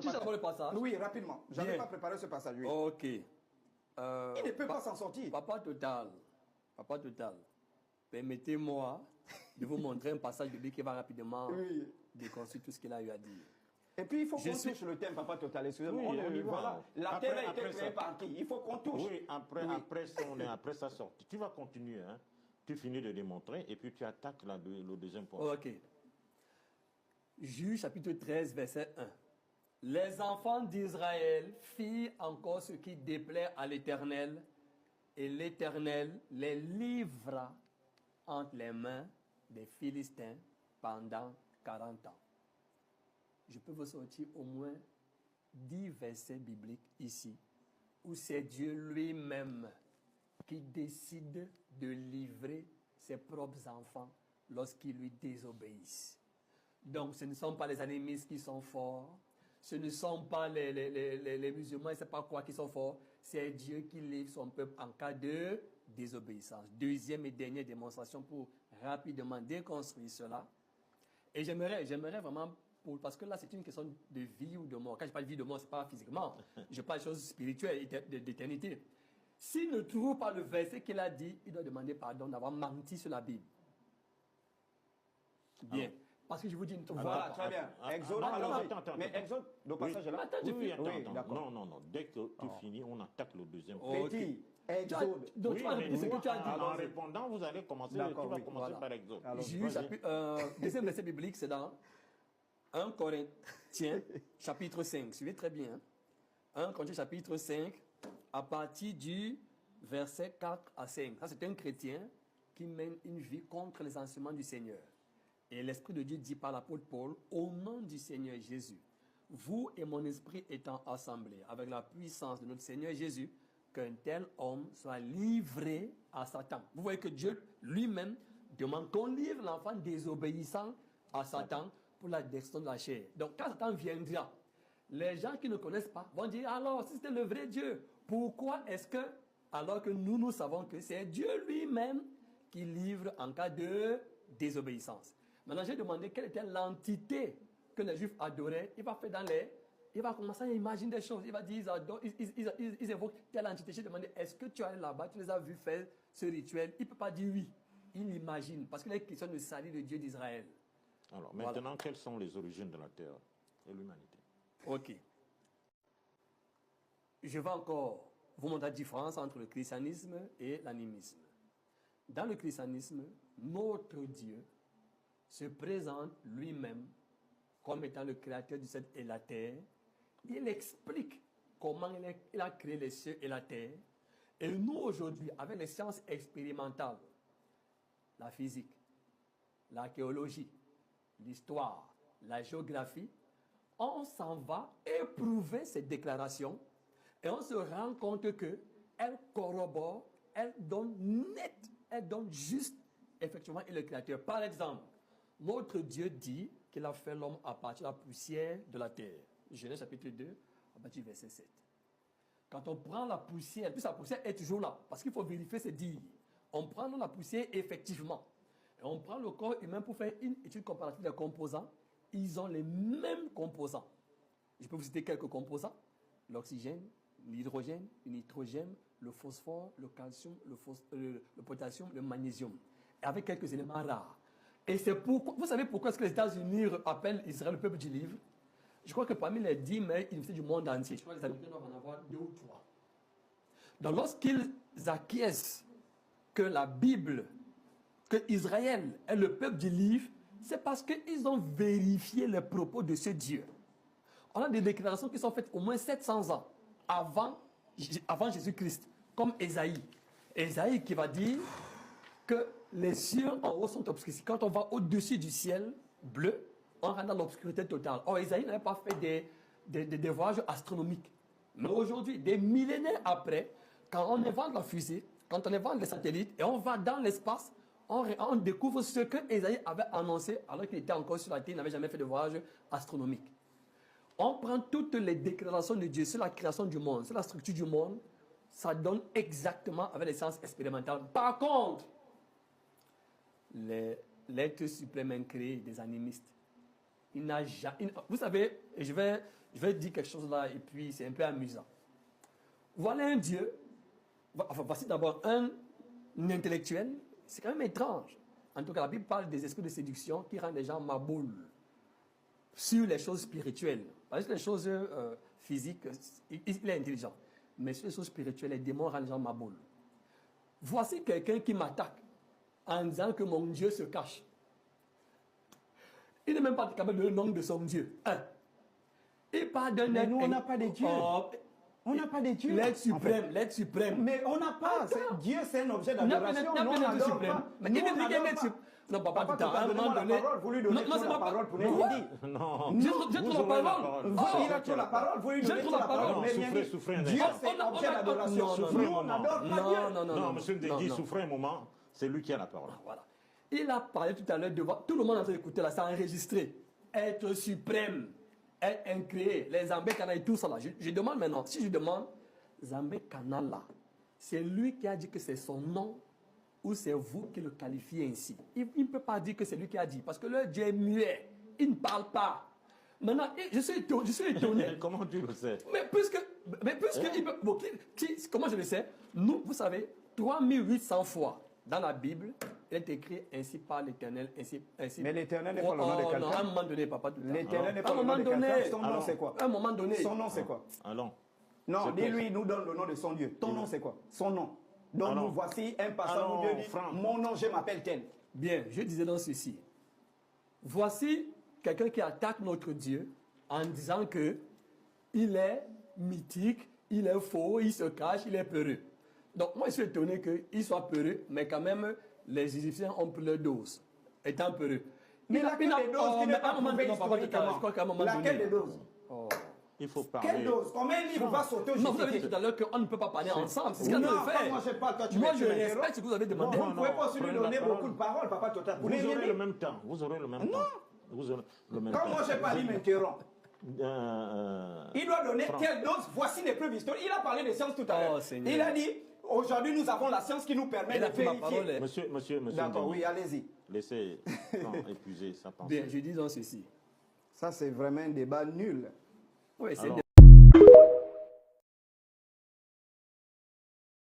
tu sais d'abord le passage? Oui, rapidement. Je n'avais pas préparé ce passage. Oui. Ok. Il ne peut pas s'en sortir. Papa Total, permettez-moi de vous montrer un passage biblique qui va rapidement déconstruire tout ce qu'il a eu à dire. Et puis, il faut qu'on touche le thème, Papa Total. Excusez-moi, on y va. La terre a été créée par qui? Il faut qu'on touche. Oui, après sa sortie. Tu vas continuer, hein. Tu finis de démontrer et puis tu attaques le deuxième point. Ok. Juge chapitre 13, verset 1. Les enfants d'Israël firent encore ce qui déplaît à l'Éternel, et l'Éternel les livra entre les mains des Philistins pendant 40 ans. Je peux vous sortir au moins 10 versets bibliques ici, où c'est Dieu lui-même qui décide de livrer ses propres enfants lorsqu'ils lui désobéissent. Donc, ce ne sont pas les animistes qui sont forts, ce ne sont pas les musulmans, je ne sais pas quoi qui sont forts, c'est Dieu qui livre son peuple en cas de désobéissance. Deuxième et dernière démonstration pour rapidement déconstruire cela. Et j'aimerais vraiment, parce que là c'est une question de vie ou de mort. Quand je parle de vie ou de mort, ce n'est pas physiquement, je parle de choses spirituelles, d'éternité. S'il ne trouve pas le verset qu'il a dit, il doit demander pardon d'avoir menti sur la Bible. Bien. Parce que je vous dis une chose. Voilà, très bien. Exode, attends. Mais Exode, le passage est là. Attends, attends. Non. Dès que tu finis, on attaque le deuxième point. Petit, Exode. Donc, tu vas répéter ce que tu as dit. En répondant, vous allez commencer, par Exode. Deuxième verset biblique, c'est dans 1 Corinthiens, chapitre 5. Suivez très bien. 1 Corinthiens, chapitre 5, à partir du verset 4 à 5. Ça, c'est un chrétien qui mène une vie contre les enseignements du Seigneur. Et l'Esprit de Dieu dit par l'apôtre Paul, au nom du Seigneur Jésus, vous et mon esprit étant assemblés avec la puissance de notre Seigneur Jésus, qu'un tel homme soit livré à Satan. Vous voyez que Dieu lui-même demande qu'on livre l'enfant désobéissant à Satan pour la destruction de la chair. Donc quand Satan viendra, les gens qui ne connaissent pas vont dire, alors si c'était le vrai Dieu, pourquoi est-ce que, alors que nous savons que c'est Dieu lui-même qui livre en cas de désobéissance. Maintenant, j'ai demandé quelle était l'entité que les Juifs adoraient. Il va commencer à imaginer des choses. Il va dire, ils évoquent telle entité. J'ai demandé, est-ce que tu es allé là-bas, tu les as vus faire ce rituel? Il ne peut pas dire oui. Il imagine, parce qu'il est question de salir le Dieu d'Israël. Alors, maintenant, quelles sont les origines de la terre et l'humanité? Ok. Je vais encore vous montrer la différence entre le christianisme et l'animisme. Dans le christianisme, notre Dieu se présente lui-même comme étant le créateur du ciel et la terre. Il explique comment il a créé les cieux et la terre. Et nous, aujourd'hui, avec les sciences expérimentales, la physique, l'archéologie, l'histoire, la géographie, on s'en va éprouver ces déclarations et on se rend compte qu'elles corroborent, elles donnent net, elles donnent juste, effectivement, il est le créateur. Par exemple, notre Dieu dit qu'il a fait l'homme à partir de la poussière de la terre. Genèse chapitre 2, à partir du verset 7. Quand on prend la poussière, puis la poussière est toujours là, parce qu'il faut vérifier ces dires. On prend la poussière effectivement. Et on prend le corps humain pour faire une étude comparative des composants. Ils ont les mêmes composants. Je peux vous citer quelques composants. L'oxygène, l'hydrogène, le nitrogène, le phosphore, le calcium, le potassium, le magnésium. Et avec quelques éléments rares. Et c'est pourquoi, vous savez pourquoi est-ce que les États-Unis appellent Israël le peuple du livre? Je crois que parmi les 10 meilleures universités du monde entier, je crois que les Américains doivent en avoir 2 ou 3. Donc lorsqu'ils acquiescent que la Bible, que Israël est le peuple du livre, c'est parce qu'ils ont vérifié les propos de ce Dieu. On a des déclarations qui sont faites au moins 700 ans avant Jésus-Christ, comme Ésaïe. Ésaïe qui va dire que les cieux en haut sont obscurcis. Quand on va au-dessus du ciel bleu, on rentre dans l'obscurité totale. Or, Ésaïe n'avait pas fait des voyages astronomiques. Mais aujourd'hui, des millénaires après, quand on invente la fusée, quand on invente les satellites et on va dans l'espace, on découvre ce que Ésaïe avait annoncé alors qu'il était encore sur la terre, il n'avait jamais fait de voyage astronomique. On prend toutes les déclarations de Dieu sur la création du monde, sur la structure du monde, ça donne exactement avec les sciences expérimentales. Par contre, l'être suprême incréé des animistes, vous savez, je vais Je vais dire quelque chose là et puis c'est un peu amusant. Voilà un Dieu, enfin voici d'abord un intellectuel, c'est quand même étrange. En tout cas, la Bible parle des esprits de séduction qui rendent les gens maboules sur les choses spirituelles. Parce que les choses physiques, il est intelligent. Mais sur les choses spirituelles, les démons rendent les gens maboules. Voici quelqu'un qui m'attaque en disant que mon Dieu se cache. Il n'est même pas capable de donner le nom de son Dieu. Il parle d'un être. Mais nous, on n'a pas de Dieu. On n'a pas de Dieu. L'être suprême, l'être suprême. Mais on n'a pas. Dieu, c'est un objet d'adoration. Non, on n'adore pas. Mais il dit qu'il y a un être suprême. Non, papa, tout à un moment donné. Vous lui donnez la parole pour nous dire. Non. J'ai trop la parole. Il a trop la parole. Vous lui donnez la parole. Souffrez. Dieu, c'est un objet d'adoration. Nous, on n'adore pas Dieu. Non, monsieur Ndegui, souffrez un moment. C'est lui qui a la parole. Voilà. Il a parlé tout à l'heure de voir. Tout le monde est en train d'écouter là, ça a enregistré. Être suprême, être incréé. Les Zambé Kana et tout ça là. Je demande maintenant, si je demande, Zambé Kana là, c'est lui qui a dit que c'est son nom ou c'est vous qui le qualifiez ainsi? Il ne peut pas dire que c'est lui qui a dit, parce que le Dieu est muet, il ne parle pas. Maintenant, je suis étonné. Comment tu le sais? Mais puisque il peut, bon, comment je le sais? Nous, vous savez, 3800 fois dans la Bible, il est écrit ainsi par l'Éternel, ainsi. Mais l'Éternel n'est pas le nom de quelqu'un. Non, à un moment donné, papa. L'Éternel n'est pas le nom de quelqu'un. Son nom, c'est quoi? À un moment donné. Son nom, c'est quoi? Allons. Non, dis-lui, il nous donne le nom de son Dieu. Ton nom, c'est quoi? Son nom. Donc, nous voici un passage où Dieu dit, mon nom, je m'appelle tel. Bien, je disais dans ceci. Voici quelqu'un qui attaque notre Dieu en disant que il est mythique, il est faux, il se cache, il est peureux. Donc, moi, je suis étonné qu'il soit peureux, mais quand même, les Égyptiens ont pris leur dose, étant peureux. Mais laquelle des doses qui n'est pas prouvée historiquement? Laquelle des doses? Il faut parler. Quelle dose? Combien de livres va sauter au Non, vous avez dit tout à l'heure qu'on ne peut pas parler ensemble. C'est ce qu'on a fait. Moi, je parle, toi, tu moi, je respecte ce que vous avez demandé. Vous ne pouvez pas aussi lui donner beaucoup de paroles, papa Tota. Vous aurez le même temps. Vous aurez le même temps. Vous aurez le même temps. Quand moi, je parle, il m'interrompt. Il doit donner quelle dose? Voici les preuves historiques. Il a parlé de science tout à l'heure. Il a dit, aujourd'hui, nous avons la science qui nous permet de vérifier. Monsieur. D'accord, oui, allez-y. Laissez épuiser sa pensée. Bien, je dis donc ceci. Ça, c'est vraiment un débat nul. Oui, c'est